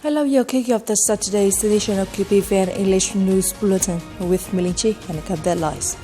Hello, you're kicking off the Saturday's edition of QPVN English News Bulletin with Milinchi and the headlines.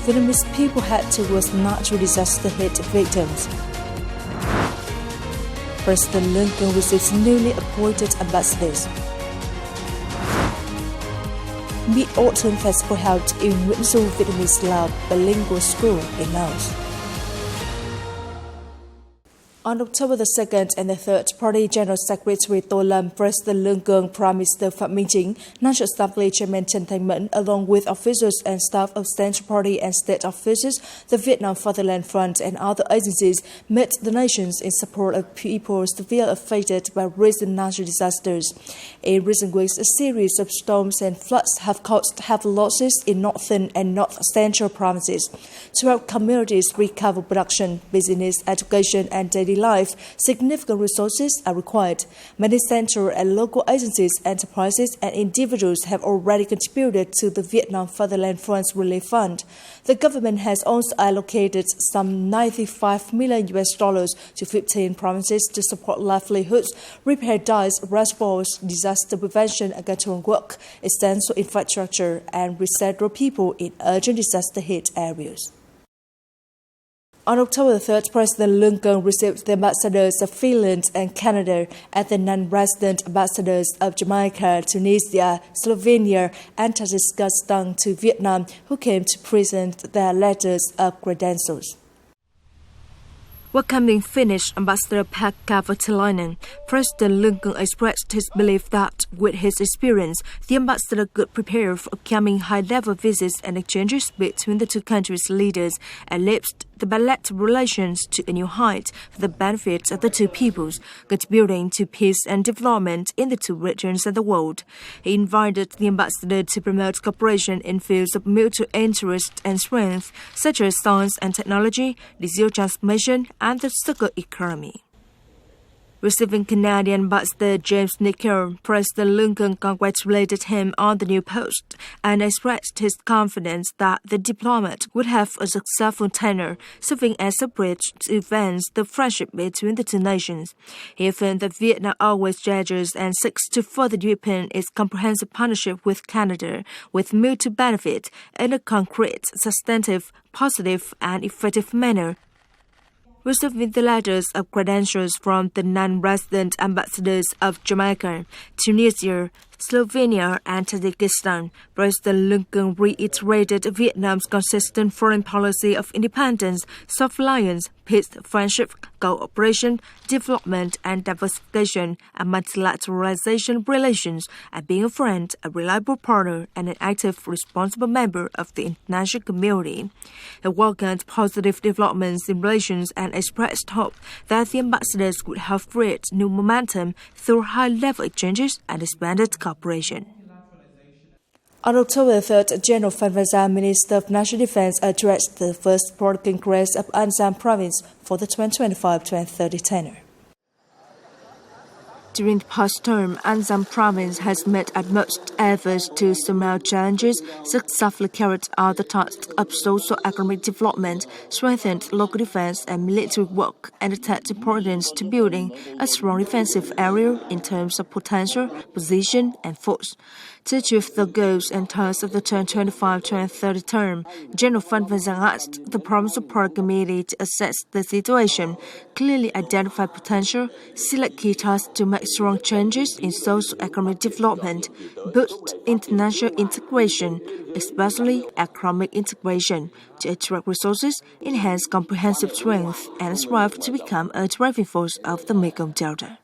Vietnamese people head towards natural disaster hit victims. President LUONG receives newly appointed ambassadors. Mid-Autumn Festival held in VIETNAMESE-LAO Bilingual School in Laos. On October the 2nd and the 3rd, Party General Secretary To Lam, President LUONG, Prime Minister Phạm Minh Chính, National Assembly Chairman Trần Thanh Mẫn, along with officials and staff of Central Party and state offices, the Vietnam Fatherland Front and other agencies met the nations in support of people severely affected by recent natural disasters. In recent weeks, a series of storms and floods have caused heavy losses in northern and north-central provinces. To help communities recover production, business, education, and daily life, significant resources are required. Many central and local agencies, enterprises, and individuals have already contributed to the Vietnam Fatherland Front's Relief Fund. The government has also allocated some $95 million to 15 provinces to support livelihoods, repair dikes, reservoirs, disaster prevention and control work, essential infrastructure, and resettle people in urgent disaster-hit areas. On October 3rd, President LUONG received the ambassadors of Finland and Canada and the non-resident ambassadors of Jamaica, Tunisia, Slovenia, and Tajikistan to Vietnam, who came to present their letters of credentials. Welcoming Finnish Ambassador Pekka Voutilainen, President LUONG expressed his belief that, with his experience, the ambassador could prepare for upcoming high-level visits and exchanges between the two countries' leaders and lift the bilateral relations to a new height for the benefit of the two peoples, contributing to peace and development in the two regions of the world. He invited the ambassador to promote cooperation in fields of mutual interest and strength, such as science and technology, digital transformation, and the circular economy. Receiving Canadian Ambassador James Nichol, President LUONG congratulated him on the new post and expressed his confidence that the diplomat would have a successful tenure, serving as a bridge to advance the friendship between the two nations. He affirmed that Vietnam always treasures and seeks to further deepen its comprehensive partnership with Canada with mutual benefit in a concrete, substantive, positive, and effective manner. Receiving the letters of credentials from the non-resident ambassadors of Jamaica, Tunisia, Slovenia, and Tajikistan, President LUONG reiterated Vietnam's consistent foreign policy of independence, self-reliance, peace, friendship, cooperation, development and diversification, and multilateralization relations, and being a friend, a reliable partner, and an active, responsible member of the international community. He welcomed positive developments in relations and expressed hope that the ambassadors would help create new momentum through high-level exchanges and expanded cooperation. On October 3rd, General Phan Văn Giang, Minister of National Defense, addressed the first Board Congress of An Giang Province for the 2025-2030 tenure. During the past term, An Giang Province has made utmost efforts to surmount challenges, successfully carried out the tasks of socio-economic development, strengthened local defense and military work, and attached importance to building a strong defensive area in terms of potential, position, and force. To achieve the goals and tasks of the 2025-2030 term, General Phan Văn Giang asked the Provincial Party Committee to assess the situation, clearly identify potential, select key tasks to make strong changes in socio-economic development, boost international integration, especially economic integration, to attract resources, enhance comprehensive strength, and strive to become a driving force of the Mekong Delta.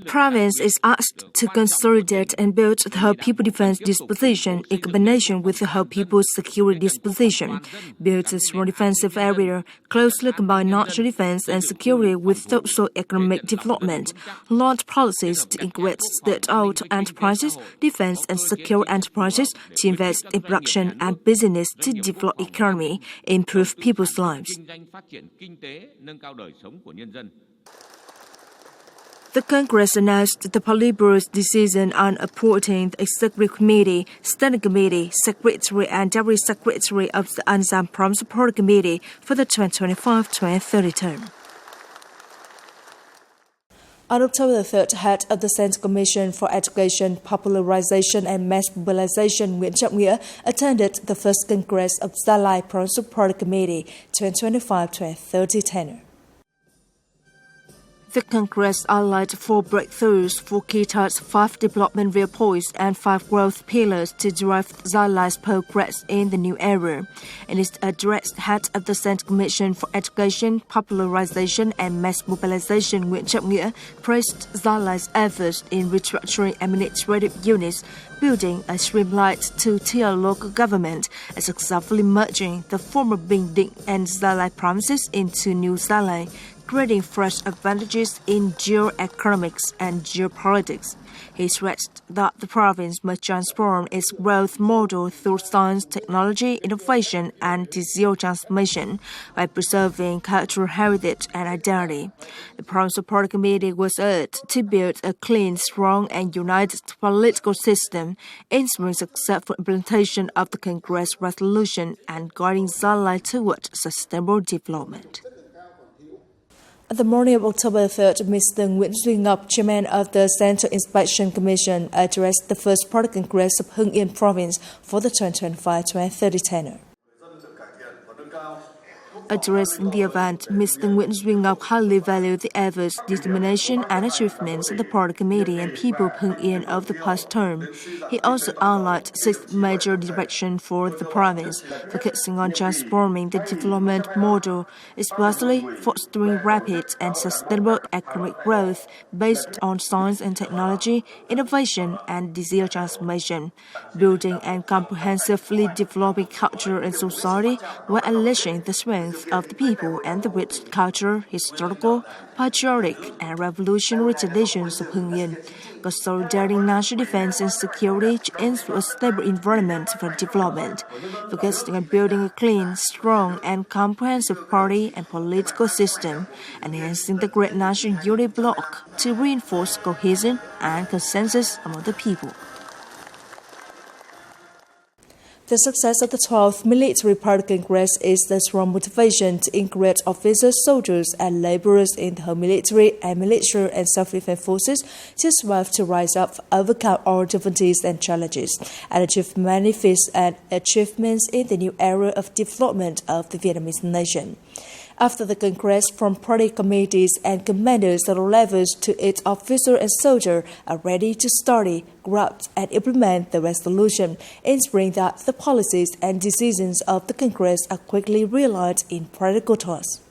Province is asked to consolidate and build the whole people defense disposition in combination with the whole people security disposition, build a strong defensive area, closely combine national defense and security with socio-economic development, launch policies to encourage state-owned enterprises, defense and secure enterprises to invest in production and business to develop economy, improve people's lives. The Congress announced the Politburo's decision on appointing the Executive Committee, Standing Committee, Secretary and Deputy Secretary of the An Giang Provincial Party Committee for the 2025-2030 term. On October 3rd, head of the Central Commission for Education, Popularization and Mass Mobilization, NGUYEN, attended the first Congress of Gia Lai Provincial Party Committee 2025-2030 tenure. The Congress outlined 4 breakthroughs, 4 key targets, 5 development viewpoints, and 5 growth pillars to drive Gia Lai's progress in the new era. In its address, head of the Central Commission for Education, Popularization and Mass Mobilization, NGUYEN, praised Gia Lai's efforts in restructuring administrative units, building a streamlined two-tier local government, and successfully merging the former Bình and Gia Lai provinces into New Gia Lai, creating fresh advantages in geoeconomics and geopolitics. He stressed that the province must transform its growth model through science, technology, innovation, and digital transformation by preserving cultural heritage and identity. The Provincial Party Committee was urged to build a clean, strong, and united political system, ensuring successful implementation of the Congress resolution and guiding Gia Lai toward sustainable development. On the morning of October 3rd, Mr. Nguyen, chairman of the Central Inspection Commission, addressed the first Party Congress of Hưng Yên Province for the 2025-2030 tenure. Addressing the event, Mr. Nguyen highly valued the efforts, determination, and achievements of the Party Committee and people of Hưng Yên of the past term. He also outlined 6 major directions for the province, focusing on transforming the development model, especially fostering rapid and sustainable economic growth based on science and technology, innovation, and digital transformation, building and comprehensively developing culture and society while unleashing the strength of the people and the rich culture, historical, patriotic, and revolutionary traditions of Hưng Yên, consolidating national defense and security to ensure a stable environment for development, focusing on building a clean, strong, and comprehensive party and political system, enhancing the great national unity bloc to reinforce cohesion and consensus among the people. The success of the 12th Military Party Congress is the strong motivation to encourage officers, soldiers, and laborers in the whole military and militia and self-defense forces to strive to rise up, overcome all difficulties and challenges, and achieve manifest and achievements in the new era of development of the Vietnamese nation. After the Congress, from party committees and commanders at all levels to its officer and soldier are ready to study, grasp, and implement the resolution, ensuring that the policies and decisions of the Congress are quickly realized in practical terms.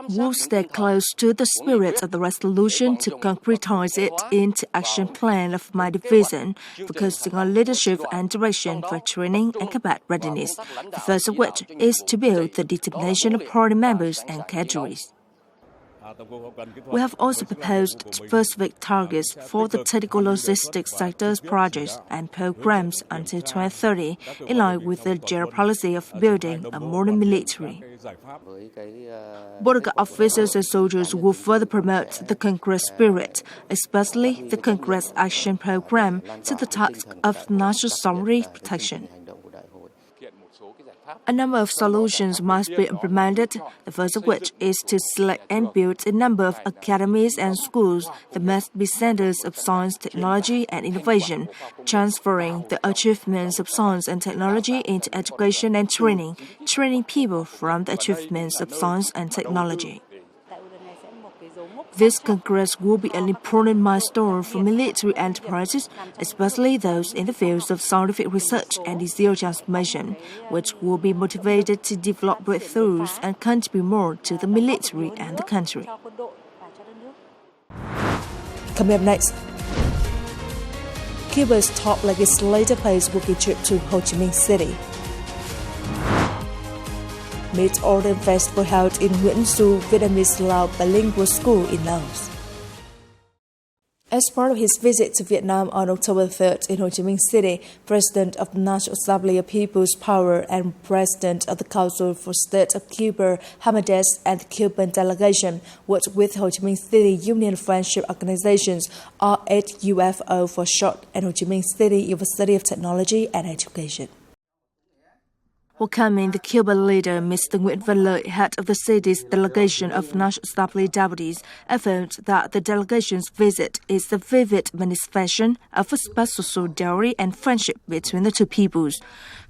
We'll stay close to the spirit of the resolution to concretize it into action plan of my division, focusing on leadership and direction for training and combat readiness, the first of which is to build the determination of party members and cadres. We have also proposed specific targets for the technical logistics sector's projects and programs until 2030, in line with the general policy of building a modern military. Border officers and soldiers will further promote the Congress spirit, especially the Congress Action Program, to the task of national sovereignty protection. A number of solutions must be implemented, the first of which is to select and build a number of academies and schools that must be centers of science, technology, and innovation, transferring the achievements of science and technology into education and training people from the achievements of science and technology. This Congress will be an important milestone for military enterprises, especially those in the fields of scientific research and digital transformation, which will be motivated to develop breakthroughs and contribute more to the military and the country. Coming up next, Cuba's top legislator pays working trip to Ho Chi Minh City. Mid-Autumn Festival held in Nguyễn Du Vietnamese-LAO Bilingual School in Laos. As part of his visit to Vietnam on October 3rd in Ho Chi Minh City, President of the National Assembly of People's Power and President of the Council for State of Cuba, Hamades, and the Cuban delegation worked with Ho Chi Minh City Union Friendship Organizations, R8UFO for short, and Ho Chi Minh City University of Technology and Education. Welcoming the Cuban leader, Mr. Nguyen, head of the city's delegation of National Assembly deputies, affirmed that the delegation's visit is a vivid manifestation of a special solidarity and friendship between the two peoples.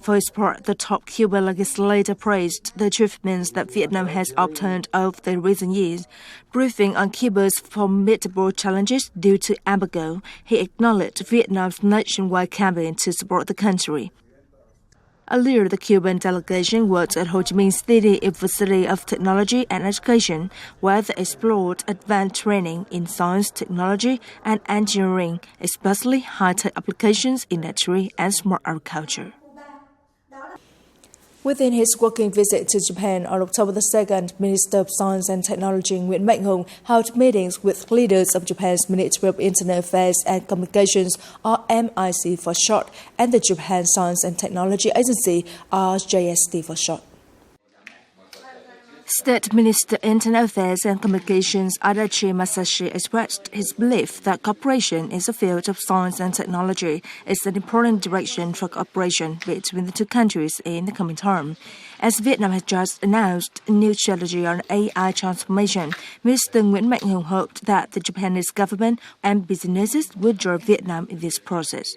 For his part, the top Cuban legislator praised the achievements that Vietnam has obtained over the recent years. Briefing on Cuba's formidable challenges due to embargo, he acknowledged Vietnam's nationwide campaign to support the country. Earlier, the Cuban delegation was at Ho Chi Minh City University of Technology and Education, where they explored advanced training in science, technology, and engineering, especially high-tech applications in industry and smart agriculture. Within his working visit to Japan on October the 2nd, Minister of Science and Technology Nguyen held meetings with leaders of Japan's Ministry of Internal Affairs and Communications, or MIC for short, and the Japan Science and Technology Agency, or JST for short. State Minister of Internal Affairs and Communications Adachi Masashi expressed his belief that cooperation in the field of science and technology is an important direction for cooperation between the two countries in the coming term. As Vietnam has just announced a new strategy on AI transformation, Mr. Nguyen hoped that the Japanese government and businesses would join Vietnam in this process.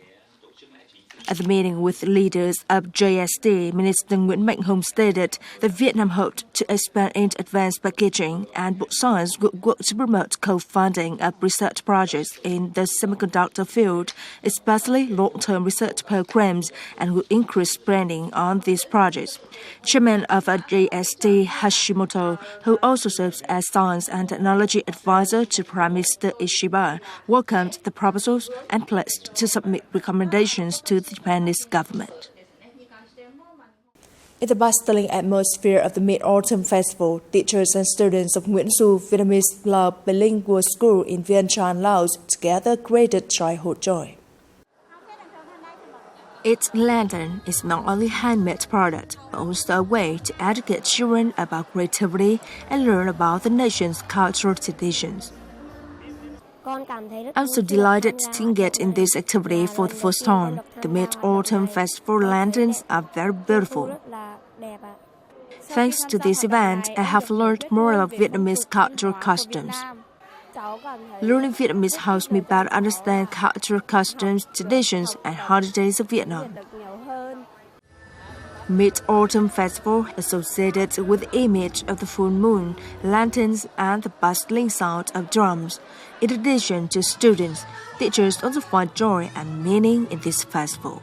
At the meeting with leaders of JST, Minister Nguyen stated that Vietnam hoped to expand into advanced packaging and both sides would work to promote co-funding of research projects in the semiconductor field, especially long-term research programs, and would increase spending on these projects. Chairman of JST, Hashimoto, who also serves as Science and Technology Advisor to Prime Minister Ishiba, welcomed the proposals and pledged to submit recommendations to the Japanese government. In the bustling atmosphere of the Mid-Autumn Festival, teachers and students of Nguyễn Du Vietnamese-LAO Bilingual School in Vientiane, Laos together created childhood joy. Its lantern is not only a handmade product, but also a way to educate children about creativity and learn about the nation's cultural traditions. I'm so delighted to engage in this activity for the first time. The Mid-Autumn Festival lanterns are very beautiful. Thanks to this event, I have learned more about Vietnamese cultural customs. Learning Vietnamese helps me better understand cultural customs, traditions, and holidays of Vietnam. Mid-Autumn Festival associated with the image of the full moon, lanterns, and the bustling sound of drums. In addition to students, teachers also find joy and meaning in this festival.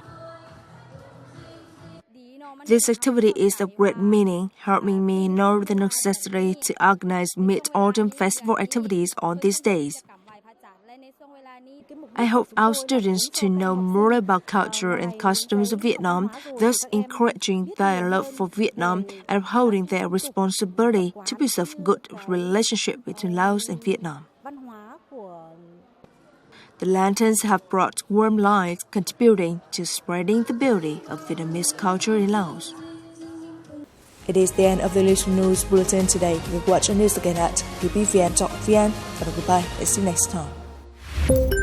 This activity is of great meaning, helping me know the necessity to organize Mid-Autumn Festival activities on these days. I hope our students to know more about culture and customs of Vietnam, thus encouraging their love for Vietnam and upholding their responsibility to preserve good relationship between Laos and Vietnam. The lanterns have brought warm light, contributing to spreading the beauty of Vietnamese culture in Laos. It is the end of the news bulletin today. You can watch our news again at qpvn.vn. Goodbye. See you next time.